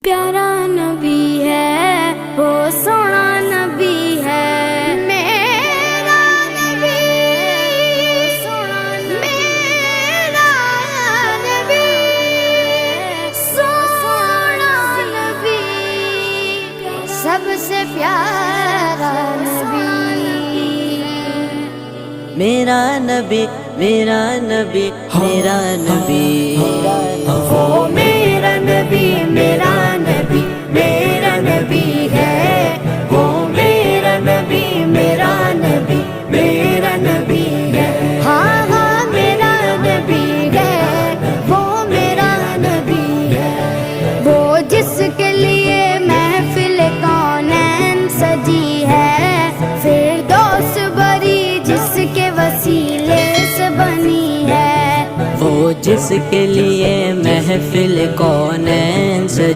प्यारा नबी है, वो सोना नबी है। मेरा नबी, सोना मेरा नबी, सोना नबी, सबसे प्यारा नबी। मेरा नबी, मेरा नबी, मेरा नबी, वो मेरा नबी, मेरा नबी, मेरा नबी है। वो मेरा नबी, मेरा नबी, मेरा नबी है। हाँ हाँ मेरा नबी है, वो मेरा नबी है। वो जिसके लिए महफिल कौनैन सजी है, फिरदौस बरी जिसके वसीले से बनी है। वो जिसके लिए महफिल कौनैन